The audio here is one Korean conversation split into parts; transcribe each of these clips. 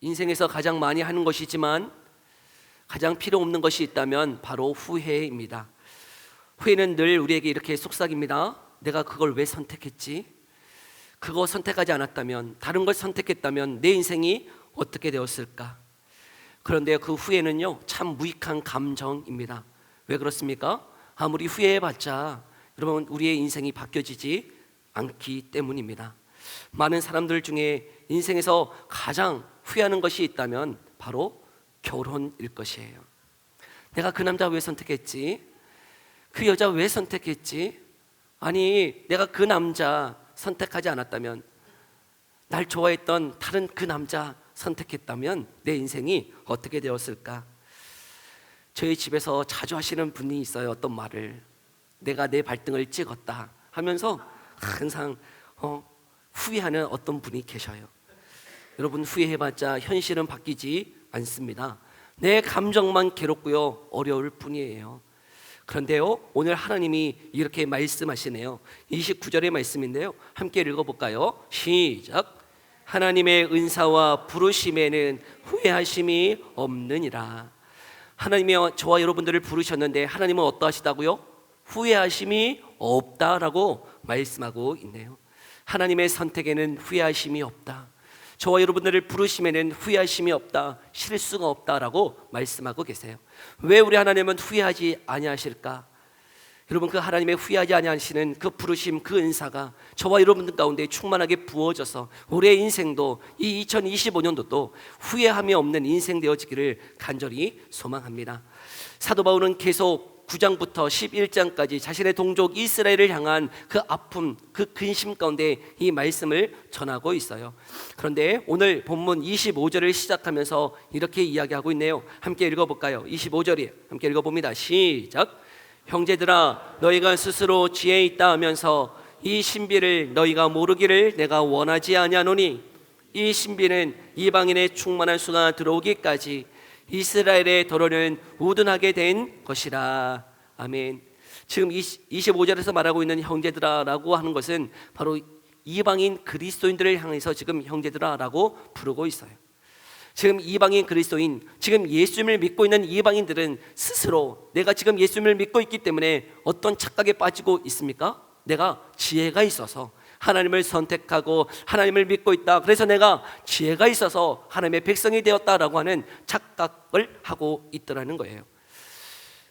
인생에서 가장 많이 하는 것이지만 가장 필요 없는 것이 있다면 바로 후회입니다. 후회는 늘 우리에게 이렇게 속삭입니다. 내가 그걸 왜 선택했지? 그거 선택하지 않았다면, 다른 걸 선택했다면 내 인생이 어떻게 되었을까? 그런데 그 후회는요, 참 무익한 감정입니다. 왜 그렇습니까? 아무리 후회해봤자 여러분 우리의 인생이 바뀌어지지 않기 때문입니다. 많은 사람들 중에 인생에서 가장 후회하는 것이 있다면 바로 결혼일 것이에요. 내가 그 남자 왜 선택했지? 그 여자 왜 선택했지? 아니, 내가 그 남자 선택하지 않았다면, 날 좋아했던 다른 그 남자 선택했다면 내 인생이 어떻게 되었을까? 저희 집에서 자주 하시는 분이 있어요. 어떤 말을, 내가 내 발등을 찍었다 하면서 항상 후회하는 어떤 분이 계셔요. 여러분, 후회해봤자 현실은 바뀌지 않습니다. 내 감정만 괴롭고요, 어려울 뿐이에요. 그런데요, 오늘 하나님이 이렇게 말씀하시네요. 29절의 말씀인데요, 함께 읽어볼까요? 시작. 하나님의 은사와 부르심에는 후회하심이 없느니라. 하나님이 저와 여러분들을 부르셨는데 하나님은 어떠하시다고요? 후회하심이 없다라고 말씀하고 있네요. 하나님의 선택에는 후회하심이 없다. 저와 여러분들을 부르심에는 후회하심이 없다, 실수가 없다라고 말씀하고 계세요. 왜 우리 하나님은 후회하지 아니하실까? 여러분, 그 하나님의 후회하지 아니하시는 그 부르심, 그 은사가 저와 여러분들 가운데 충만하게 부어져서 올해 인생도, 이 2025년도도 후회함이 없는 인생 되어지기를 간절히 소망합니다. 사도 바울은 계속 9장부터 11장까지 자신의 동족 이스라엘을 향한 그 아픔, 그 근심 가운데 이 말씀을 전하고 있어요. 그런데 오늘 본문 25절을 시작하면서 이렇게 이야기하고 있네요. 함께 읽어볼까요? 25절이에요. 함께 읽어봅니다. 시작. 형제들아, 너희가 스스로 지혜 있다 하면서 이 신비를 너희가 모르기를 내가 원하지 아니하노니, 이 신비는 이방인의 충만한 수가 들어오기까지 이스라엘의 도로는 우둔하게 된 것이라. 아멘. 지금 25절에서 말하고 있는 형제들아라고 하는 것은 바로 이방인 그리스도인들을 향해서 지금 형제들아라고 부르고 있어요. 지금 이방인 그리스도인, 지금 예수님을 믿고 있는 이방인들은 스스로 내가 지금 예수님을 믿고 있기 때문에 어떤 착각에 빠지고 있습니까? 내가 지혜가 있어서 하나님을 선택하고 하나님을 믿고 있다, 그래서 내가 지혜가 있어서 하나님의 백성이 되었다라고 하는 착각을 하고 있더라는 거예요.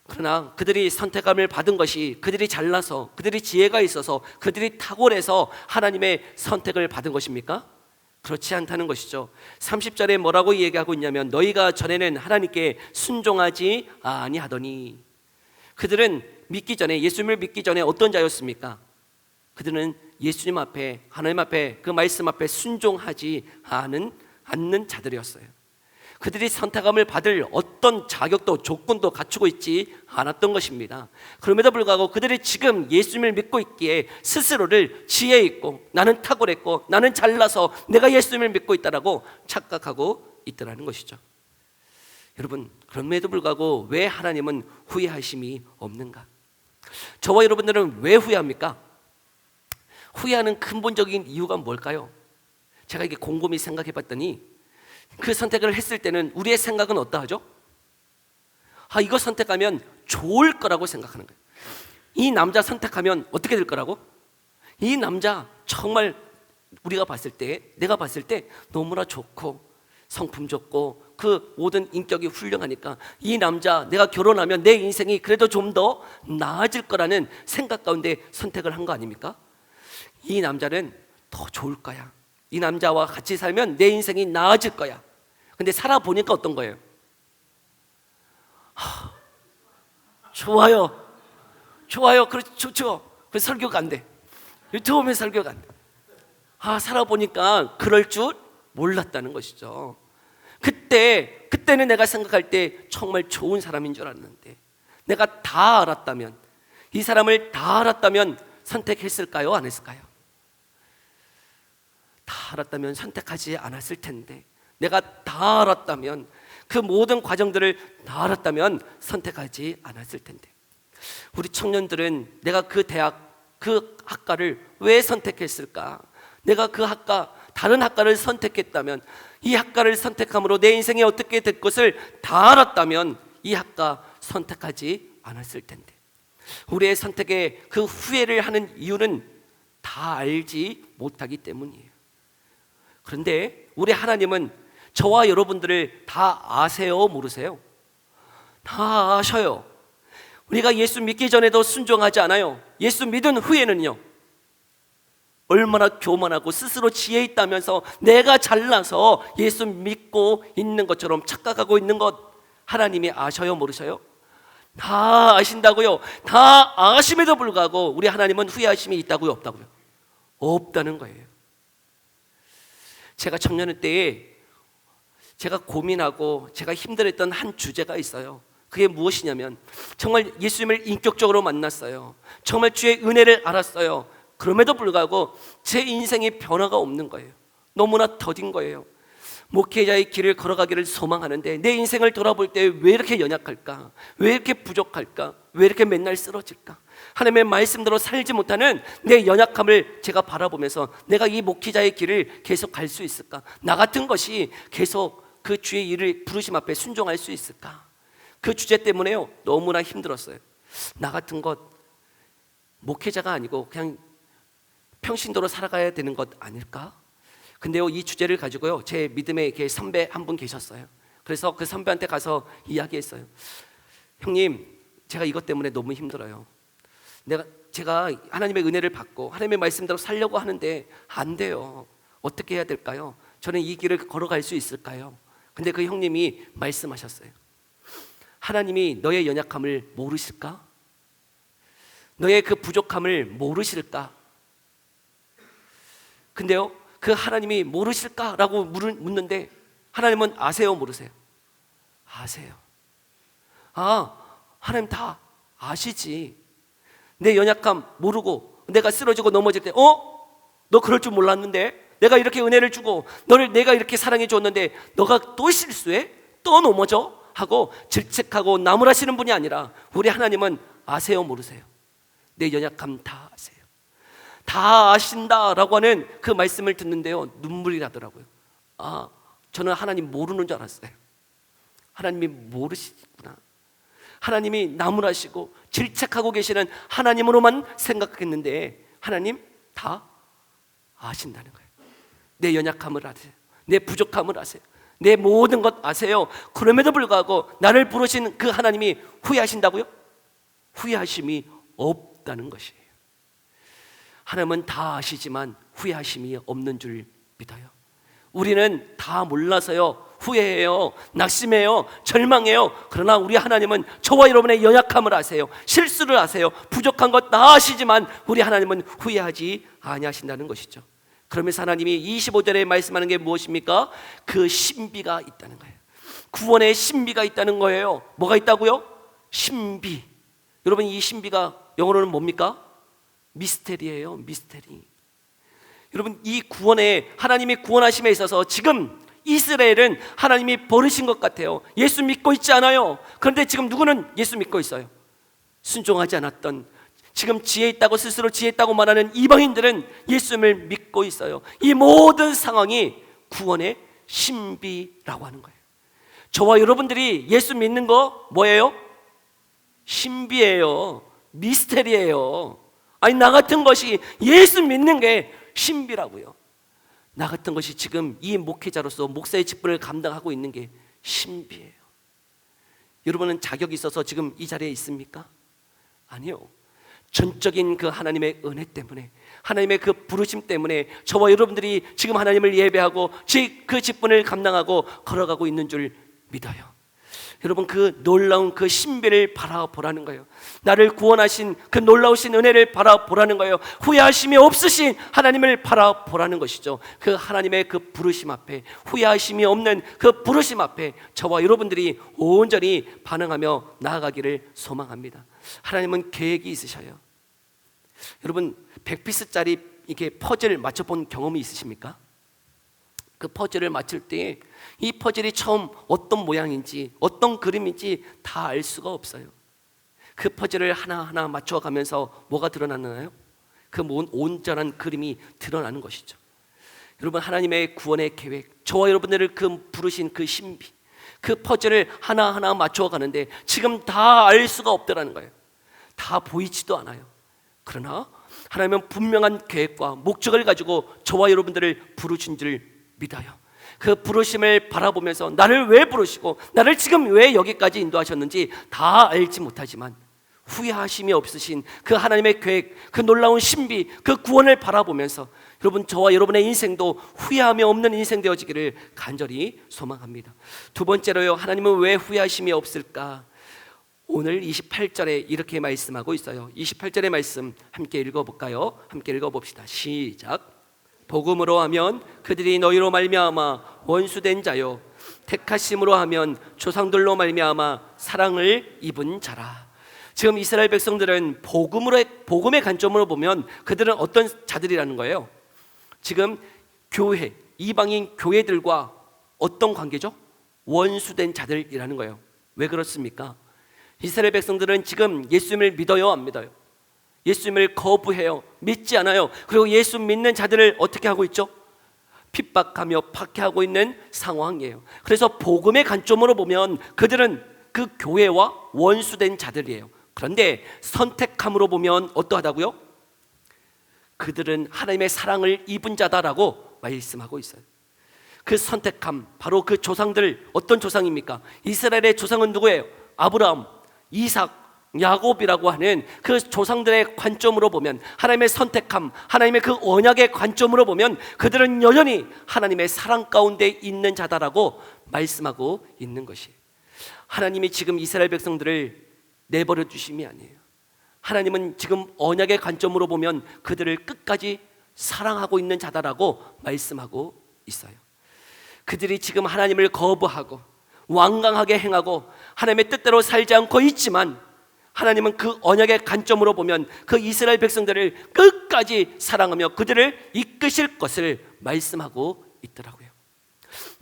그러나 그들이 선택함을 받은 것이 그들이 잘나서, 그들이 지혜가 있어서, 그들이 탁월해서 하나님의 선택을 받은 것입니까? 그렇지 않다는 것이죠. 30절에 뭐라고 얘기하고 있냐면, 너희가 전에는 하나님께 순종하지 아니하더니. 그들은 믿기 전에, 예수님을 믿기 전에 어떤 자였습니까? 그들은 예수님 앞에, 하나님 앞에, 그 말씀 앞에 순종하지 않는 자들이었어요. 그들이 선택함을 받을 어떤 자격도 조건도 갖추고 있지 않았던 것입니다. 그럼에도 불구하고 그들이 지금 예수님을 믿고 있기에 스스로를 지혜 있고, 나는 탁월했고, 나는 잘나서 내가 예수님을 믿고 있다라고 착각하고 있더라는 것이죠. 여러분, 그럼에도 불구하고 왜 하나님은 후회하심이 없는가? 저와 여러분들은 왜 후회합니까? 후회하는 근본적인 이유가 뭘까요? 제가 이게 곰곰이 생각해 봤더니 그 선택을 했을 때는 우리의 생각은 어떠하죠? 이거 선택하면 좋을 거라고 생각하는 거예요. 이 남자 선택하면 어떻게 될 거라고? 이 남자 정말 우리가 봤을 때, 내가 봤을 때 너무나 좋고 성품 좋고 그 모든 인격이 훌륭하니까 이 남자, 내가 결혼하면 내 인생이 그래도 좀 더 나아질 거라는 생각 가운데 선택을 한 거 아닙니까? 이 남자는 더 좋을 거야, 이 남자와 같이 살면 내 인생이 나아질 거야. 근데 살아보니까 어떤 거예요? 좋아요, 좋죠. 그 설교가 안 돼. 처음에 설교가 안 돼. 살아보니까 그럴 줄 몰랐다는 것이죠. 그때는 내가 생각할 때 정말 좋은 사람인 줄 알았는데, 내가 다 알았다면, 이 사람을 다 알았다면 선택했을까요? 안 했을까요? 다 알았다면 선택하지 않았을 텐데, 내가 다 알았다면, 그 모든 과정들을 다 알았다면 선택하지 않았을 텐데. 우리 청년들은 내가 그 대학, 그 학과를 왜 선택했을까? 내가 그 학과, 다른 학과를 선택했다면 이 학과를 선택함으로 내 인생에 어떻게 될 것을 다 알았다면 이 학과 선택하지 않았을 텐데, 우리의 선택에 그 후회를 하는 이유는 다 알지 못하기 때문이에요. 그런데 우리 하나님은 저와 여러분들을 다 아세요, 모르세요? 다 아셔요. 우리가 예수 믿기 전에도 순종하지 않아요. 예수 믿은 후에는요, 얼마나 교만하고 스스로 지혜 있다면서 내가 잘나서 예수 믿고 있는 것처럼 착각하고 있는 것 하나님이 아셔요, 모르셔요? 다 아신다고요. 다 아심에도 불구하고 우리 하나님은 후회하심이 있다고요, 없다고요? 없다는 거예요. 제가 청년의 때에 제가 고민하고 제가 힘들었던 한 주제가 있어요. 그게 무엇이냐면, 정말 예수님을 인격적으로 만났어요. 정말 주의 은혜를 알았어요. 그럼에도 불구하고 제 인생에 변화가 없는 거예요. 너무나 더딘 거예요. 목회자의 길을 걸어가기를 소망하는데 내 인생을 돌아볼 때 왜 이렇게 연약할까? 왜 이렇게 부족할까? 왜 이렇게 맨날 쓰러질까? 하나님의 말씀대로 살지 못하는 내 연약함을 제가 바라보면서 내가 이 목회자의 길을 계속 갈 수 있을까? 나 같은 것이 계속 그 주의 일을 부르심 앞에 순종할 수 있을까? 그 주제 때문에요, 너무나 힘들었어요. 나 같은 것 목회자가 아니고 그냥 평신도로 살아가야 되는 것 아닐까? 근데요, 이 주제를 가지고요, 제 믿음의 이렇게 선배 한 분 계셨어요. 그래서 그 선배한테 가서 이야기했어요. 형님, 제가 이것 때문에 너무 힘들어요. 제가 하나님의 은혜를 받고 하나님의 말씀대로 살려고 하는데 안 돼요. 어떻게 해야 될까요? 저는 이 길을 걸어갈 수 있을까요? 근데 그 형님이 말씀하셨어요. 하나님이 너의 연약함을 모르실까? 너의 그 부족함을 모르실까? 근데요, 그 하나님이 모르실까라고 묻는데 하나님은 아세요, 모르세요? 아세요. 아, 하나님 다 아시지. 내 연약함 모르고 내가 쓰러지고 넘어질 때 너 그럴 줄 몰랐는데, 내가 이렇게 은혜를 주고 너를 내가 이렇게 사랑해 줬는데 너가 또 실수해? 또 넘어져? 하고 질책하고 나무라시는 분이 아니라 우리 하나님은 아세요, 모르세요? 내 연약함 다 아세요. 다 아신다라고 하는 그 말씀을 듣는데요, 눈물이 나더라고요. 아, 저는 하나님 모르는 줄 알았어요. 하나님이 모르시구나. 하나님이 나무라시고 질책하고 계시는 하나님으로만 생각했는데 하나님 다 아신다는 거예요. 내 연약함을 아세요. 내 부족함을 아세요. 내 모든 것 아세요. 그럼에도 불구하고 나를 부르신 그 하나님이 후회하신다고요? 후회하심이 없다는 것이에요. 하나님은 다 아시지만 후회하심이 없는 줄 믿어요. 우리는 다 몰라서요, 후회해요, 낙심해요, 절망해요. 그러나 우리 하나님은 저와 여러분의 연약함을 아세요. 실수를 아세요. 부족한 것 다 아시지만 우리 하나님은 후회하지 아니하신다는 것이죠. 그러면서 하나님이 25절에 말씀하는 게 무엇입니까? 그 신비가 있다는 거예요. 구원의 신비가 있다는 거예요. 뭐가 있다고요? 신비. 여러분, 이 신비가 영어로는 뭡니까? 미스테리예요, 미스테리. 여러분, 이 구원에, 하나님이 구원하심에 있어서 지금 이스라엘은 하나님이 버리신 것 같아요. 예수 믿고 있지 않아요. 그런데 지금 누구는 예수 믿고 있어요? 순종하지 않았던, 지금 지혜 있다고 스스로 지혜 있다고 말하는 이방인들은 예수님을 믿고 있어요. 이 모든 상황이 구원의 신비라고 하는 거예요. 저와 여러분들이 예수 믿는 거 뭐예요? 신비예요. 미스테리예요. 아니, 나 같은 것이 예수 믿는 게 신비라고요. 나 같은 것이 지금 이 목회자로서 목사의 직분을 감당하고 있는 게 신비예요. 여러분은 자격이 있어서 지금 이 자리에 있습니까? 아니요. 전적인 그 하나님의 은혜 때문에, 하나님의 그 부르심 때문에 저와 여러분들이 지금 하나님을 예배하고 그 직분을 감당하고 걸어가고 있는 줄 믿어요. 여러분, 그 놀라운 그 신비를 바라보라는 거예요. 나를 구원하신 그 놀라우신 은혜를 바라보라는 거예요. 후회하심이 없으신 하나님을 바라보라는 것이죠. 그 하나님의 그 부르심 앞에, 후회하심이 없는 그 부르심 앞에 저와 여러분들이 온전히 반응하며 나아가기를 소망합니다. 하나님은 계획이 있으셔요. 여러분, 100피스짜리 이렇게 퍼즐 맞춰본 경험이 있으십니까? 그 퍼즐을 맞출 때 이 퍼즐이 처음 어떤 모양인지 어떤 그림인지 다 알 수가 없어요. 그 퍼즐을 하나하나 맞춰가면서 뭐가 드러나나요? 그 온전한 그림이 드러나는 것이죠. 여러분, 하나님의 구원의 계획, 저와 여러분들을 그 부르신 그 신비, 그 퍼즐을 하나하나 맞춰 가는데 지금 다 알 수가 없더라는 거예요. 다 보이지도 않아요. 그러나 하나님은 분명한 계획과 목적을 가지고 저와 여러분들을 부르신 줄 믿어요. 그 부르심을 바라보면서 나를 왜 부르시고 나를 지금 왜 여기까지 인도하셨는지 다 알지 못하지만 후회하심이 없으신 그 하나님의 계획, 그 놀라운 신비, 그 구원을 바라보면서 여러분, 저와 여러분의 인생도 후회함이 없는 인생 되어지기를 간절히 소망합니다. 두 번째로요, 하나님은 왜 후회하심이 없을까? 오늘 28절에 이렇게 말씀하고 있어요. 28절의 말씀 함께 읽어볼까요? 함께 읽어봅시다. 시작. 복음으로 하면 그들이 너희로 말미암아 원수된 자요, 택하심으로 하면 조상들로 말미암아 사랑을 입은 자라. 지금 이스라엘 백성들은 복음의 관점으로 보면 그들은 어떤 자들이라는 거예요? 지금 교회, 이방인 교회들과 어떤 관계죠? 원수된 자들이라는 거예요. 왜 그렇습니까? 이스라엘 백성들은 지금 예수님을 믿어요, 안 믿어요? 예수님을 거부해요, 믿지 않아요. 그리고 예수 믿는 자들을 어떻게 하고 있죠? 핍박하며 박해하고 있는 상황이에요. 그래서 복음의 관점으로 보면 그들은 그 교회와 원수된 자들이에요. 그런데 선택함으로 보면 어떠하다고요? 그들은 하나님의 사랑을 입은 자다라고 말씀하고 있어요. 그 선택함, 바로 그 조상들, 어떤 조상입니까? 이스라엘의 조상은 누구예요? 아브라함, 이삭, 야곱이라고 하는 그 조상들의 관점으로 보면, 하나님의 선택함, 하나님의 그 언약의 관점으로 보면 그들은 여전히 하나님의 사랑 가운데 있는 자다라고 말씀하고 있는 것이에요. 하나님이 지금 이스라엘 백성들을 내버려 두심이 아니에요. 하나님은 지금 언약의 관점으로 보면 그들을 끝까지 사랑하고 있는 자다라고 말씀하고 있어요. 그들이 지금 하나님을 거부하고 완강하게 행하고 하나님의 뜻대로 살지 않고 있지만, 하나님은 그 언약의 관점으로 보면 그 이스라엘 백성들을 끝까지 사랑하며 그들을 이끄실 것을 말씀하고 있더라고요.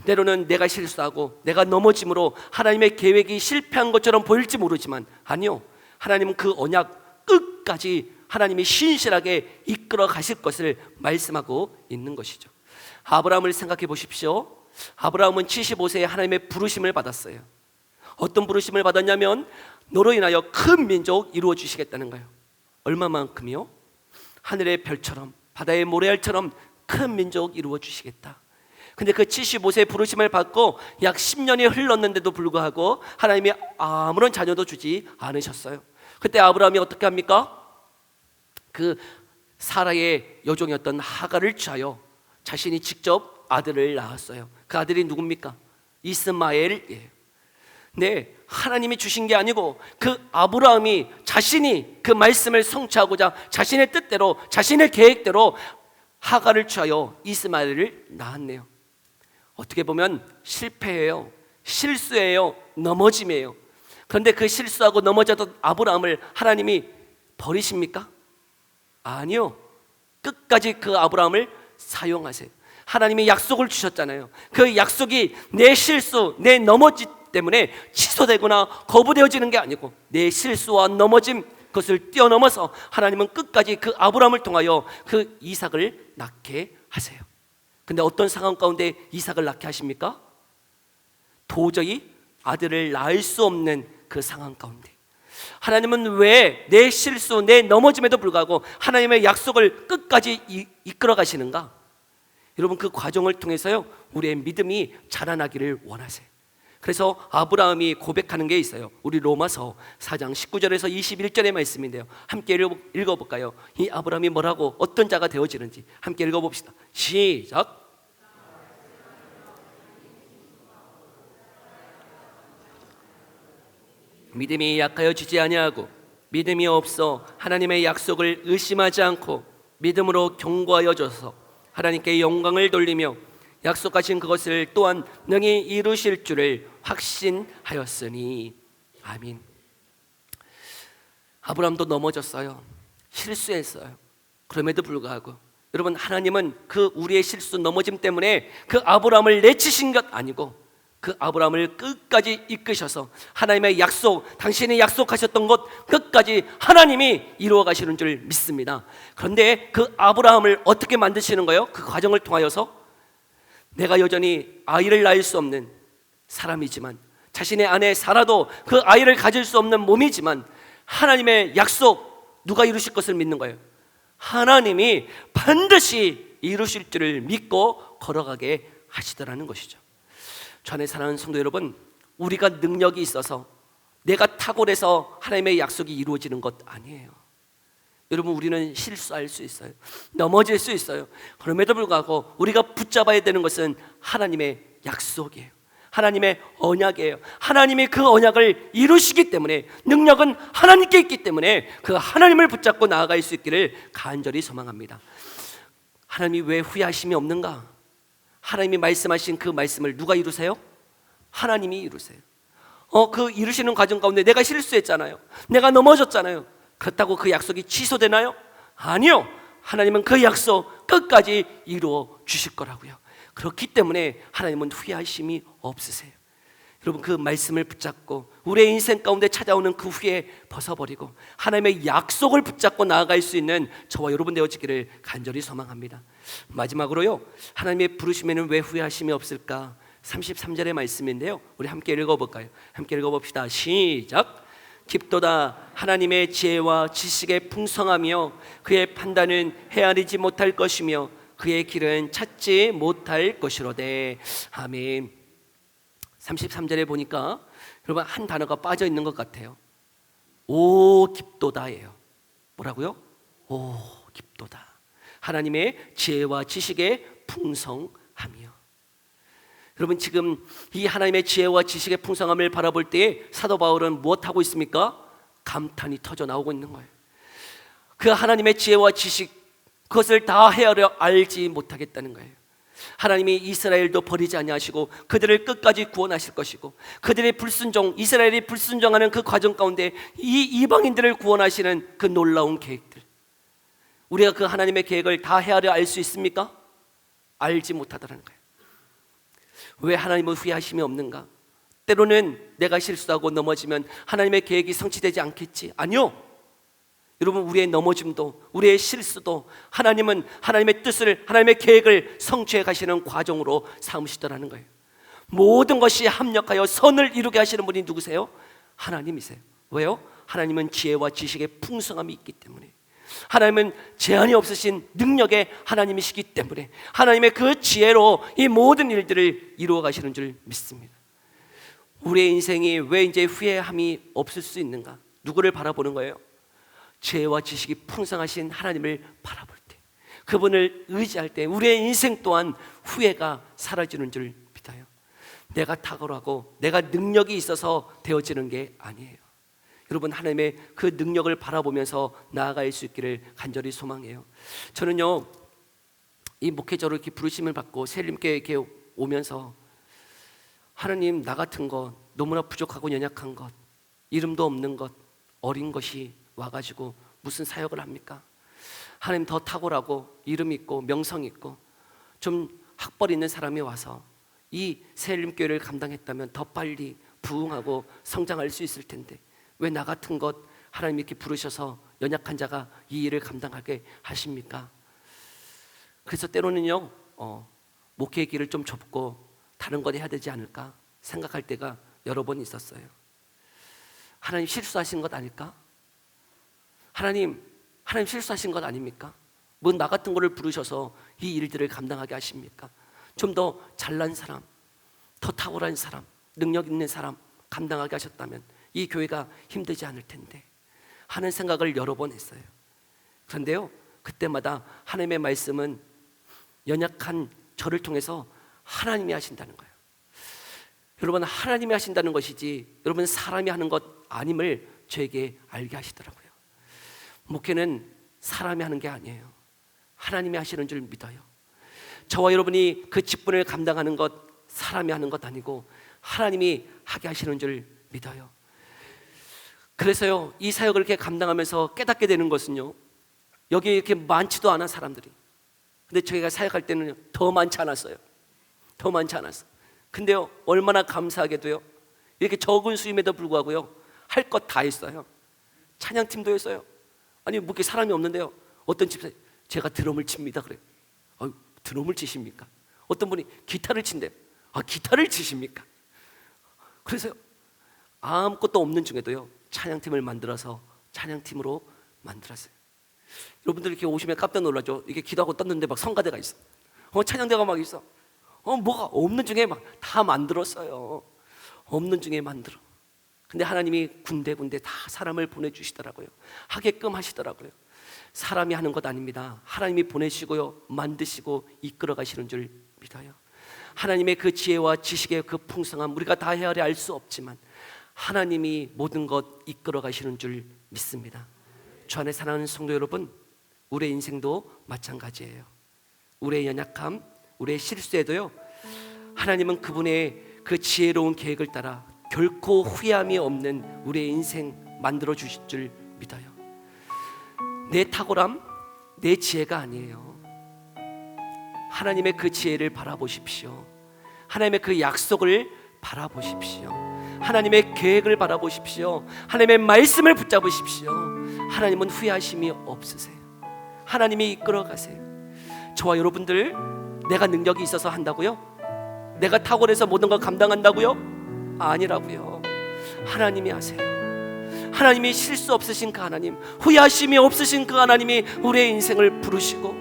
때로는 내가 실수하고 내가 넘어짐으로 하나님의 계획이 실패한 것처럼 보일지 모르지만, 아니요, 하나님은 그 언약 끝까지 하나님이 신실하게 이끌어 가실 것을 말씀하고 있는 것이죠. 아브라함을 생각해 보십시오. 아브라함은 75세에 하나님의 부르심을 받았어요. 어떤 부르심을 받았냐면, 너로 인하여 큰 민족 이루어 주시겠다는 거예요. 얼마만큼이요? 하늘의 별처럼 바다의 모래알처럼 큰 민족 이루어 주시겠다. 근데 그 75세 부르심을 받고 약 10년이 흘렀는데도 불구하고 하나님이 아무런 자녀도 주지 않으셨어요. 그때 아브라함이 어떻게 합니까? 그 사라의 여종이었던 하갈을 취하여 자신이 직접 아들을 낳았어요. 그 아들이 누굽니까? 이스마엘이에요. 네, 하나님이 주신 게 아니고 그 아브라함이 자신이 그 말씀을 성취하고자 자신의 뜻대로, 자신의 계획대로 하갈을 취하여 이스마엘을 낳았네요. 어떻게 보면 실패예요, 실수예요, 넘어짐이에요. 그런데 그 실수하고 넘어졌던 아브라함을 하나님이 버리십니까? 아니요, 끝까지 그 아브라함을 사용하세요. 하나님이 약속을 주셨잖아요. 그 약속이 내 실수, 내 넘어짐 때문에 취소되거나 거부되어지는 게 아니고, 내 실수와 넘어짐, 그것을 뛰어넘어서 하나님은 끝까지 그 아브라함을 통하여 그 이삭을 낳게 하세요. 근데 어떤 상황 가운데 이삭을 낳게 하십니까? 도저히 아들을 낳을 수 없는 그 상황 가운데 하나님은 왜 내 실수, 내 넘어짐에도 불구하고 하나님의 약속을 끝까지 이끌어 가시는가? 여러분, 그 과정을 통해서요, 우리의 믿음이 자라나기를 원하세요. 그래서 아브라함이 고백하는 게 있어요. 우리 로마서 4장 19절에서 21절의 말씀인데요, 함께 읽어볼까요? 이 아브라함이 뭐라고, 어떤 자가 되어지는지 함께 읽어봅시다. 시작. 믿음이 약하여 지지 아니하고 믿음이 없어 하나님의 약속을 의심하지 않고 믿음으로 견고하여 져서 하나님께 영광을 돌리며 약속하신 그것을 또한 능히 이루실 줄을 확신하였으니. 아멘. 아브라함도 넘어졌어요. 실수했어요. 그럼에도 불구하고 여러분, 하나님은 그 우리의 실수, 넘어짐 때문에 그 아브라함을 내치신 것 아니고 그 아브라함을 끝까지 이끄셔서 하나님의 약속, 당신이 약속하셨던 것 끝까지 하나님이 이루어 가시는 줄 믿습니다. 그런데 그 아브라함을 어떻게 만드시는 거예요? 그 과정을 통하여서 내가 여전히 아이를 낳을 수 없는 사람이지만, 자신의 아내 사라도 그 아이를 가질 수 없는 몸이지만, 하나님의 약속 누가 이루실 것을 믿는 거예요. 하나님이 반드시 이루실 줄을 믿고 걸어가게 하시더라는 것이죠. 저 안에 사랑하는 성도 여러분, 우리가 능력이 있어서, 내가 탁월해서 하나님의 약속이 이루어지는 것 아니에요. 여러분, 우리는 실수할 수 있어요. 넘어질 수 있어요. 그럼에도 불구하고 우리가 붙잡아야 되는 것은 하나님의 약속이에요. 하나님의 언약이에요. 하나님이 그 언약을 이루시기 때문에, 능력은 하나님께 있기 때문에 그 하나님을 붙잡고 나아갈 수 있기를 간절히 소망합니다. 하나님이 왜 후회하심이 없는가? 하나님이 말씀하신 그 말씀을 누가 이루세요? 하나님이 이루세요. 그 이루시는 과정 가운데 내가 실수했잖아요. 내가 넘어졌잖아요. 그렇다고 그 약속이 취소되나요? 아니요. 하나님은 그 약속 끝까지 이루어 주실 거라고요. 그렇기 때문에 하나님은 후회하심이 없으세요. 여러분, 그 말씀을 붙잡고 우리의 인생 가운데 찾아오는 그 후회 벗어버리고 하나님의 약속을 붙잡고 나아갈 수 있는 저와 여러분 되어지기를 간절히 소망합니다. 마지막으로요, 하나님의 부르심에는 왜 후회하심이 없을까? 33절의 말씀인데요, 우리 함께 읽어볼까요? 함께 읽어봅시다. 시작. 깊도다 하나님의 지혜와 지식의 풍성하며 그의 판단은 헤아리지 못할 것이며 그의 길은 찾지 못할 것이로되. 아멘. 33절에 보니까 여러분 한 단어가 빠져 있는 것 같아요. 오 깊도다예요. 뭐라고요? 오 깊도다. 하나님의 지혜와 지식의 풍성함이요. 여러분, 지금 이 하나님의 지혜와 지식의 풍성함을 바라볼 때 사도 바울은 무엇하고 있습니까? 감탄이 터져 나오고 있는 거예요. 그 하나님의 지혜와 지식, 그것을 다 헤아려 알지 못하겠다는 거예요. 하나님이 이스라엘도 버리지 아니하시고 그들을 끝까지 구원하실 것이고, 그들의 불순종, 이스라엘이 불순종하는 그 과정 가운데 이 이방인들을 구원하시는 그 놀라운 계획들, 우리가 그 하나님의 계획을 다 헤아려 알 수 있습니까? 알지 못하더라는 거예요. 왜 하나님은 후회하심이 없는가? 때로는 내가 실수하고 넘어지면 하나님의 계획이 성취되지 않겠지? 아니요. 여러분, 우리의 넘어짐도, 우리의 실수도 하나님은 하나님의 뜻을, 하나님의 계획을 성취해 가시는 과정으로 삼으시더라는 거예요. 모든 것이 합력하여 선을 이루게 하시는 분이 누구세요? 하나님이세요. 왜요? 하나님은 지혜와 지식의 풍성함이 있기 때문에, 하나님은 제한이 없으신 능력의 하나님이시기 때문에 하나님의 그 지혜로 이 모든 일들을 이루어 가시는 줄 믿습니다. 우리의 인생이 왜 이제 후회함이 없을 수 있는가? 누구를 바라보는 거예요? 지혜와 지식이 풍성하신 하나님을 바라볼 때, 그분을 의지할 때 우리의 인생 또한 후회가 사라지는 줄 믿어요. 내가 탁월하고 내가 능력이 있어서 되어지는 게 아니에요. 여러분, 하나님의 그 능력을 바라보면서 나아갈 수 있기를 간절히 소망해요. 저는요, 이 목회자로 이렇게 부르심을 받고 세림교회에 이렇게 오면서, 하나님, 나 같은 것, 너무나 부족하고 연약한 것, 이름도 없는 것, 어린 것이 와가지고 무슨 사역을 합니까? 하나님, 더 탁월하고 이름 있고 명성 있고 좀 학벌 있는 사람이 와서 이 세림교회를 감당했다면 더 빨리 부흥하고 성장할 수 있을 텐데, 왜 나 같은 것 하나님 이렇게 부르셔서 연약한 자가 이 일을 감당하게 하십니까? 그래서 때로는요, 목회의 길을 좀 좁고 다른 것 해야 되지 않을까 생각할 때가 여러 번 있었어요. 하나님 실수하신 것 아닐까? 하나님 실수하신 것 아닙니까? 뭐 나 같은 거를 부르셔서 이 일들을 감당하게 하십니까? 좀 더 잘난 사람, 더 탁월한 사람, 능력 있는 사람 감당하게 하셨다면 이 교회가 힘들지 않을 텐데 하는 생각을 여러 번 했어요. 그런데요, 그때마다 하나님의 말씀은 연약한 저를 통해서 하나님이 하신다는 거예요. 여러분, 하나님이 하신다는 것이지 여러분 사람이 하는 것 아님을 저에게 알게 하시더라고요. 목회는 사람이 하는 게 아니에요. 하나님이 하시는 줄 믿어요. 저와 여러분이 그 직분을 감당하는 것 사람이 하는 것 아니고 하나님이 하게 하시는 줄 믿어요. 그래서요, 이 사역을 이렇게 감당하면서 깨닫게 되는 것은요, 여기 이렇게 많지도 않아 사람들이. 근데 저희가 사역할 때는 더 많지 않았어요. 더 많지 않았어. 근데요, 얼마나 감사하게도요, 이렇게 적은 수임에도 불구하고요, 할 것 다 했어요. 찬양팀도 했어요. 아니, 뭐 이렇게 사람이 없는데요, 어떤 집사, 제가 드럼을 칩니다 그래요. 드럼을 치십니까? 어떤 분이 기타를 친대. 기타를 치십니까? 그래서 아무것도 없는 중에도요 찬양팀을 만들어서 찬양팀으로 만들었어요. 여러분들 이렇게 오시면 깜짝 놀라죠. 이게 기도하고 떴는데 막 성가대가 있어. 찬양대가 막 있어. 뭐가 없는 중에 막 다 만들었어요. 없는 중에 만들어. 근데 하나님이 군데군데 다 사람을 보내주시더라고요. 하게끔 하시더라고요. 사람이 하는 것 아닙니다. 하나님이 보내시고요 만드시고 이끌어 가시는 줄 믿어요. 하나님의 그 지혜와 지식의 그 풍성함 우리가 다 헤아려 알 수 없지만 하나님이 모든 것 이끌어 가시는 줄 믿습니다. 주 안에 사랑하는 성도 여러분, 우리의 인생도 마찬가지예요. 우리의 연약함, 우리의 실수에도요 하나님은 그분의 그 지혜로운 계획을 따라 결코 후회함이 없는 우리의 인생 만들어 주실 줄 믿어요. 내 탁월함, 내 지혜가 아니에요. 하나님의 그 지혜를 바라보십시오. 하나님의 그 약속을 바라보십시오. 하나님의 계획을 바라보십시오. 하나님의 말씀을 붙잡으십시오. 하나님은 후회하심이 없으세요. 하나님이 이끌어 가세요. 저와 여러분들, 내가 능력이 있어서 한다고요? 내가 탁월해서 모든 걸 감당한다고요? 아니라고요. 하나님이 하세요. 하나님이 실수 없으신 그 하나님, 후회하심이 없으신 그 하나님이 우리의 인생을 부르시고,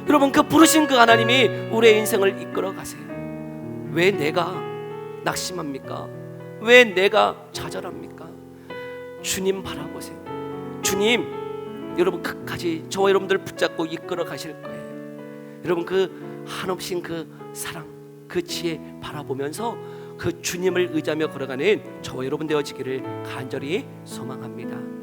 여러분 그 부르신 그 하나님이 우리의 인생을 이끌어 가세요. 왜 내가 낙심합니까? 왜 내가 좌절합니까? 주님 바라보세요. 주님, 여러분 끝까지 저와 여러분들 붙잡고 이끌어 가실 거예요. 여러분 그 한없인 그 사랑, 그 지혜 바라보면서 그 주님을 의지하며 걸어가는 저와 여러분 되어지기를 간절히 소망합니다.